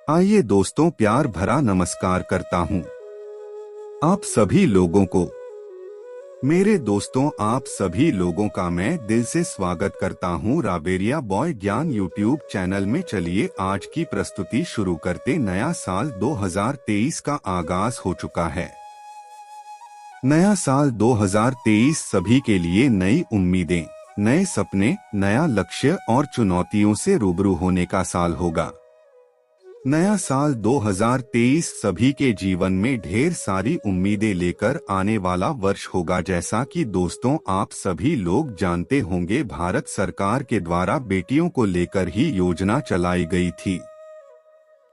आइए दोस्तों, प्यार भरा नमस्कार करता हूँ आप सभी लोगों को। मेरे दोस्तों, आप सभी लोगों का मैं दिल से स्वागत करता हूँ रावेरिया बॉय ज्ञान यूट्यूब चैनल में। चलिए आज की प्रस्तुति शुरू करते। नया साल 2023 का आगाज हो चुका है। नया साल 2023 सभी के लिए नई उम्मीदें, नए सपने, नया लक्ष्य और चुनौतियों से रूबरू होने का साल होगा। नया साल 2023 सभी के जीवन में ढेर सारी उम्मीदें लेकर आने वाला वर्ष होगा। जैसा कि दोस्तों आप सभी लोग जानते होंगे, भारत सरकार के द्वारा बेटियों को लेकर ही योजना चलाई गई थी।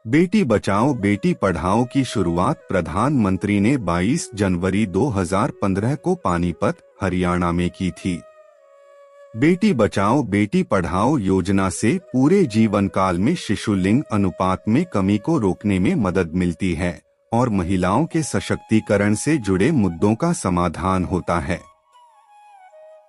बेटी बचाओ बेटी पढ़ाओ की शुरुआत प्रधानमंत्री ने 22 जनवरी 2015 को पानीपत, हरियाणा में की थी। बेटी बचाओ बेटी पढ़ाओ योजना से पूरे जीवन काल में शिशु लिंग अनुपात में कमी को रोकने में मदद मिलती है और महिलाओं के सशक्तिकरण से जुड़े मुद्दों का समाधान होता है।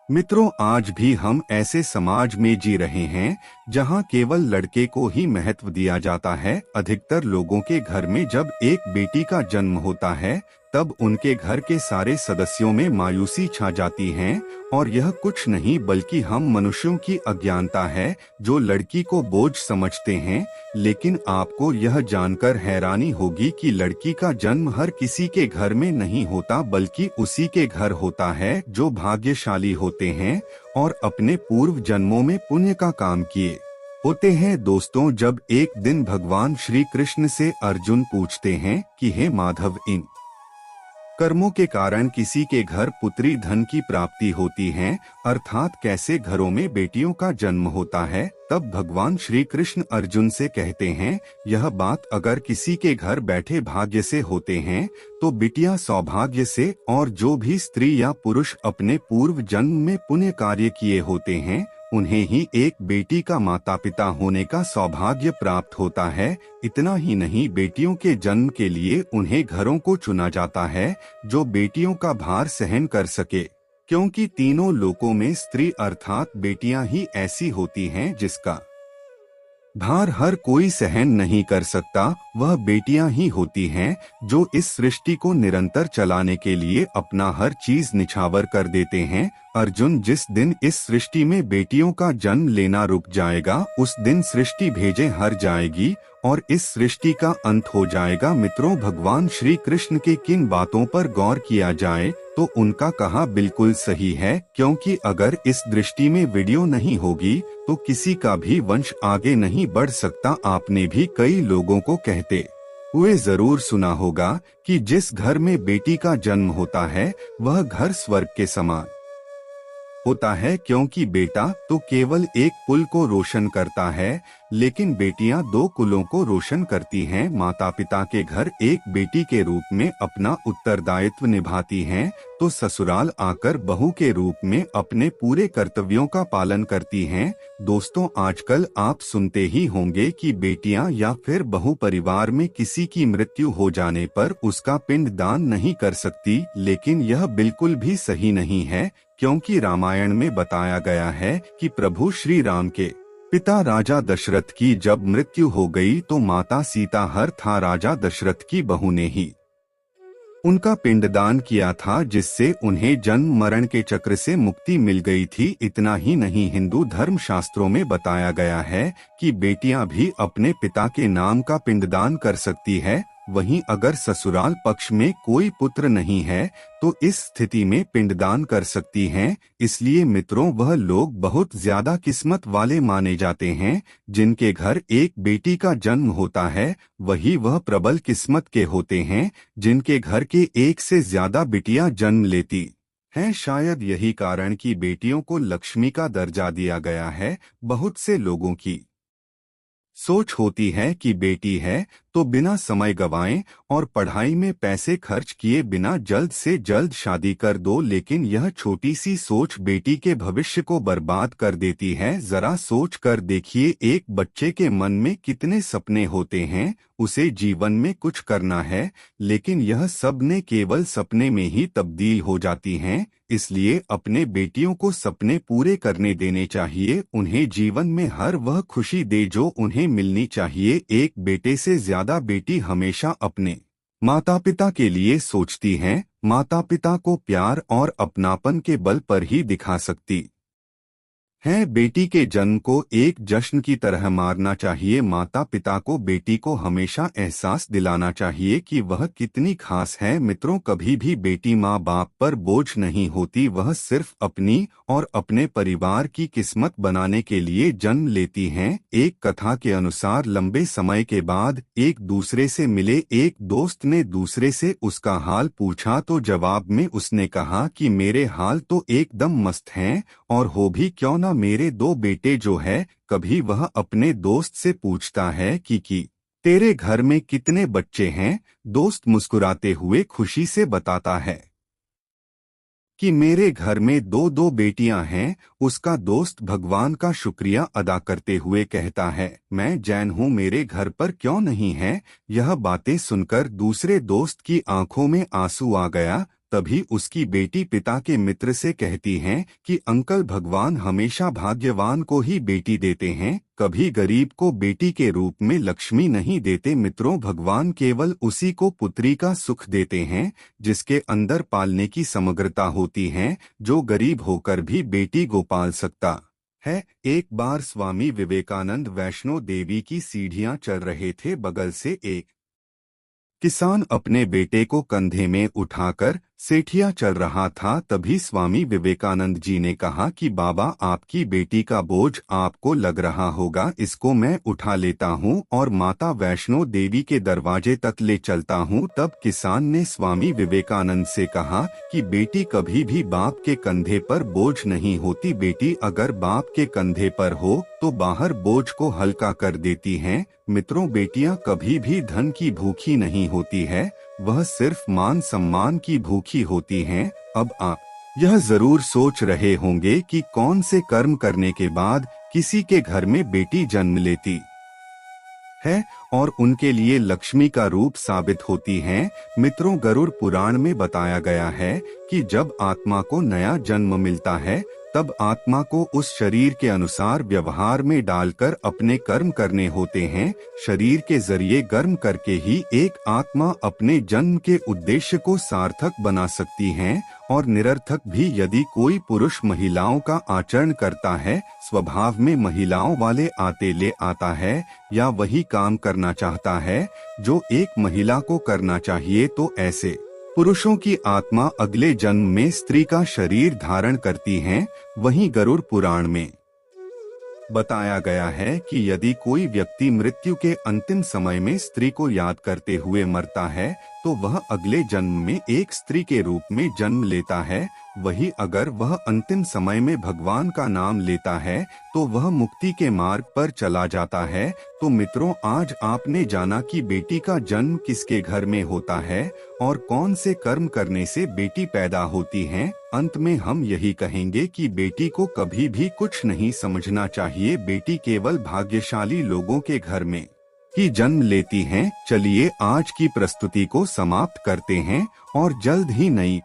मित्रों, आज भी हम ऐसे समाज में जी रहे हैं जहां केवल लड़के को ही महत्व दिया जाता है। अधिकतर लोगों के घर में जब एक बेटी का जन्म होता है तब उनके घर के सारे सदस्यों में मायूसी छा जाती है और यह कुछ नहीं बल्कि हम मनुष्यों की अज्ञानता है जो लड़की को बोझ समझते हैं। लेकिन आपको यह जानकर हैरानी होगी कि लड़की का जन्म हर किसी के घर में नहीं होता बल्कि उसी के घर होता है जो भाग्यशाली होते हैं और अपने पूर्व जन्मों में पुण्य का काम किए होते हैं। दोस्तों, जब एक दिन भगवान श्री कृष्ण से अर्जुन पूछते हैं कि हे माधव, इन कर्मों के कारण किसी के घर पुत्री धन की प्राप्ति होती है, अर्थात कैसे घरों में बेटियों का जन्म होता है, तब भगवान श्री कृष्ण अर्जुन से कहते हैं, यह बात अगर किसी के घर बैठे भाग्य से होते हैं तो बिटिया सौभाग्य से, और जो भी स्त्री या पुरुष अपने पूर्व जन्म में पुण्य कार्य किए होते हैं उन्हें ही एक बेटी का माता पिता होने का सौभाग्य प्राप्त होता है। इतना ही नहीं, बेटियों के जन्म के लिए उन्हें घरों को चुना जाता है जो बेटियों का भार सहन कर सके, क्योंकि तीनों लोकों में स्त्री अर्थात बेटियां ही ऐसी होती हैं जिसका भार हर कोई सहन नहीं कर सकता। वह बेटियां ही होती हैं जो इस सृष्टि को निरंतर चलाने के लिए अपना हर चीज निछावर कर देते हैं। अर्जुन, जिस दिन इस सृष्टि में बेटियों का जन्म लेना रुक जाएगा उस दिन सृष्टि भेजे हर जाएगी और इस सृष्टि का अंत हो जाएगा। मित्रों, भगवान श्री कृष्ण के किन बातों पर गौर किया जाए तो उनका कहा बिल्कुल सही है, क्योंकि अगर इस दृष्टि में वीडियो नहीं होगी तो किसी का भी वंश आगे नहीं बढ़ सकता। आपने भी कई लोगों को कहते हुए जरूर सुना होगा कि जिस घर में बेटी का जन्म होता है वह घर स्वर्ग के समान होता है, क्योंकि बेटा तो केवल एक कुल को रोशन करता है लेकिन बेटियां दो कुलों को रोशन करती हैं। माता पिता के घर एक बेटी के रूप में अपना उत्तरदायित्व निभाती हैं तो ससुराल आकर बहू के रूप में अपने पूरे कर्तव्यों का पालन करती हैं। दोस्तों, आजकल आप सुनते ही होंगे कि बेटियां या फिर बहू परिवार में किसी की मृत्यु हो जाने पर उसका पिंड दान नहीं कर सकती, लेकिन यह बिल्कुल भी सही नहीं है, क्योंकि रामायण में बताया गया है कि प्रभु श्री राम के पिता राजा दशरथ की जब मृत्यु हो गई तो माता सीता हर था राजा दशरथ की बहू ने ही उनका पिंडदान किया था, जिससे उन्हें जन्म मरण के चक्र से मुक्ति मिल गई थी। इतना ही नहीं, हिंदू धर्म शास्त्रों में बताया गया है कि बेटियां भी अपने पिता के नाम का पिंडदान कर सकती है। वहीं अगर ससुराल पक्ष में कोई पुत्र नहीं है तो इस स्थिति में पिंडदान कर सकती हैं। इसलिए मित्रों, वह लोग बहुत ज्यादा किस्मत वाले माने जाते हैं जिनके घर एक बेटी का जन्म होता है। वही वह प्रबल किस्मत के होते हैं जिनके घर के एक से ज्यादा बिटियां जन्म लेती हैं। शायद यही कारण कि बेटियों को लक्ष्मी का दर्जा दिया गया है। बहुत से लोगों की सोच होती है कि बेटी है तो बिना समय गवाएं और पढ़ाई में पैसे खर्च किए बिना जल्द से जल्द शादी कर दो, लेकिन यह छोटी सी सोच बेटी के भविष्य को बर्बाद कर देती है। जरा सोच कर देखिए, एक बच्चे के मन में कितने सपने होते हैं, उसे जीवन में कुछ करना है, लेकिन यह सब ने केवल सपने में ही तब्दील हो जाती हैं। इसलिए अपने बेटियों को सपने पूरे करने देने चाहिए, उन्हें जीवन में हर वह खुशी दे जो उन्हें मिलनी चाहिए। एक बेटे से ज्यादा बेटी हमेशा अपने माता पिता के लिए सोचती हैं, माता पिता को प्यार और अपनापन के बल पर ही दिखा सकती है। बेटी के जन्म को एक जश्न की तरह मारना चाहिए। माता पिता को बेटी को हमेशा एहसास दिलाना चाहिए कि वह कितनी खास है। मित्रों, कभी भी बेटी माँ बाप पर बोझ नहीं होती, वह सिर्फ अपनी और अपने परिवार की किस्मत बनाने के लिए जन्म लेती हैं। एक कथा के अनुसार लंबे समय के बाद एक दूसरे से मिले एक दोस्त ने दूसरे से उसका हाल पूछा तो जवाब में उसने कहा कि मेरे हाल तो एकदम मस्त हैं, और हो भी क्यों ना मेरे दो बेटे जो है। कभी वह अपने दोस्त से पूछता है कि तेरे घर में कितने बच्चे हैं। दोस्त मुस्कुराते हुए खुशी से बताता है कि मेरे घर में दो दो बेटियां हैं। उसका दोस्त भगवान का शुक्रिया अदा करते हुए कहता है, मैं जैन हूँ, मेरे घर पर क्यों नहीं है। यह बातें सुनकर दूसरे दोस्त की आंखों में आंसू आ गया। तभी उसकी बेटी पिता के मित्र से कहती हैं कि अंकल, भगवान हमेशा भाग्यवान को ही बेटी देते हैं, कभी गरीब को बेटी के रूप में लक्ष्मी नहीं देते। मित्रों, भगवान केवल उसी को पुत्री का सुख देते हैं जिसके अंदर पालने की समग्रता होती है, जो गरीब होकर भी बेटी को पाल सकता है। एक बार स्वामी विवेकानंद वैष्णो देवी की सीढ़ियां चढ़ रहे थे। बगल से एक किसान अपने बेटे को कंधे में उठाकर सेठिया चल रहा था। तभी स्वामी विवेकानंद जी ने कहा कि बाबा, आपकी बेटी का बोझ आपको लग रहा होगा, इसको मैं उठा लेता हूँ और माता वैष्णो देवी के दरवाजे तक ले चलता हूँ। तब किसान ने स्वामी विवेकानंद से कहा कि बेटी कभी भी बाप के कंधे पर बोझ नहीं होती, बेटी अगर बाप के कंधे पर हो तो बाहर बोझ को हल्का कर देती हैं। मित्रों, बेटियां कभी भी धन की भूखी नहीं होती है, वह सिर्फ मान सम्मान की भूखी होती हैं। अब आप यह जरूर सोच रहे होंगे कि कौन से कर्म करने के बाद किसी के घर में बेटी जन्म लेती है और उनके लिए लक्ष्मी का रूप साबित होती हैं। मित्रों, गरुड़ पुराण में बताया गया है कि जब आत्मा को नया जन्म मिलता है तब आत्मा को उस शरीर के अनुसार व्यवहार में डालकर अपने कर्म करने होते हैं। शरीर के जरिए कर्म करके ही एक आत्मा अपने जन्म के उद्देश्य को सार्थक बना सकती है, और निरर्थक भी यदि कोई पुरुष महिलाओं का आचरण करता है, स्वभाव में महिलाओं वाले आते ले आता है, या वही काम करना चाहता है जो एक महिला को करना चाहिए, तो ऐसे पुरुषों की आत्मा अगले जन्म में स्त्री का शरीर धारण करती हैं। वहीं गरुड़ पुराण में बताया गया है कि यदि कोई व्यक्ति मृत्यु के अंतिम समय में स्त्री को याद करते हुए मरता है तो वह अगले जन्म में एक स्त्री के रूप में जन्म लेता है। वही अगर वह अंतिम समय में भगवान का नाम लेता है तो वह मुक्ति के मार्ग पर चला जाता है। तो मित्रों, आज आपने जाना कि बेटी का जन्म किसके घर में होता है और कौन से कर्म करने से बेटी पैदा होती है। अंत में हम यही कहेंगे कि बेटी को कभी भी कुछ नहीं समझना चाहिए, बेटी केवल भाग्यशाली लोगों के घर में ही जन्म लेती हैं। चलिए आज की प्रस्तुति को समाप्त करते हैं और जल्द ही नई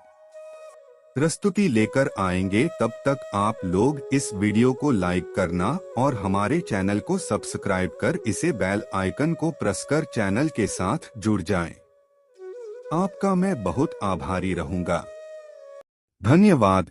प्रस्तुति लेकर आएंगे। तब तक आप लोग इस वीडियो को लाइक करना और हमारे चैनल को सब्सक्राइब कर इसे बेल आइकन को प्रेस कर चैनल के साथ जुड़ जाएं। आपका मैं बहुत आभारी रहूंगा। धन्यवाद।